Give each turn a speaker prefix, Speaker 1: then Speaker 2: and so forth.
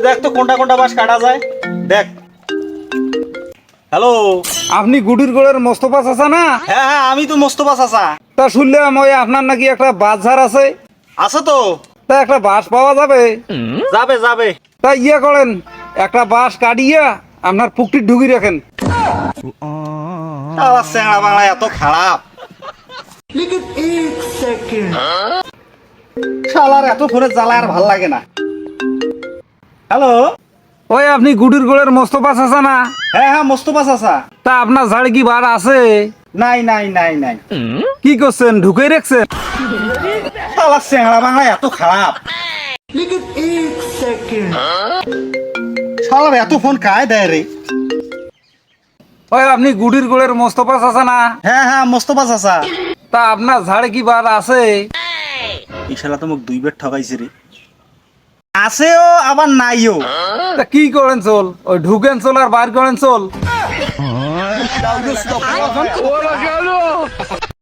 Speaker 1: দেখ তো কোনটা কোনটা বাস কাটা যায় দেখ। হ্যালো,
Speaker 2: আপনি গুডির গোড়ের মোস্তফা চাচা না?
Speaker 1: হ্যাঁ হ্যাঁ আমি তো মোস্তফা চাচা।
Speaker 2: তা শুনলাম ওই আপনার নাকি একটা বাস ঝাড় আছে,
Speaker 1: আছে তো।
Speaker 2: তা একটা বাস পাওয়া যাবে?
Speaker 1: যাবে যাবে।
Speaker 2: তা ইয়ে করেন, একটা বাস কাটিয়া আপনার পুকুরটি ঢুকি রাখেন।
Speaker 1: শালা চেংড়া বাংলা এত খারাপ। শালার এত ফোনে জ্বালায় আর ভাল লাগে না। হ্যালো,
Speaker 2: ওই আপনি গুডির গোড়ের মোস্তফা চাচা না?
Speaker 1: হ্যাঁ হ্যাঁ মোস্তফা চাচা।
Speaker 2: তা আপনার ঝাড়ে কি বার আছে?
Speaker 1: নাই নাই নাই নাই।
Speaker 2: কি করছেন, ঢুকে রাখছেন?
Speaker 1: শালার চেংড়া বাংলা এত খারাপ। শালার এত ফোন কায় দেয় রে?
Speaker 2: ওই আপনি গুডির গোড়ের মোস্তফা চাচা না?
Speaker 1: হ্যাঁ হ্যাঁ মোস্তফা চাচা।
Speaker 2: তা আপনার ঝাড়ে কি বার আছে?
Speaker 1: এই শালা তো মোক দুইবার ঠকাইছে রে। আছেও আবার নাইও।
Speaker 2: তা কি করেন চল, ওই ঢুকেন চল আর বাইর করেন চল।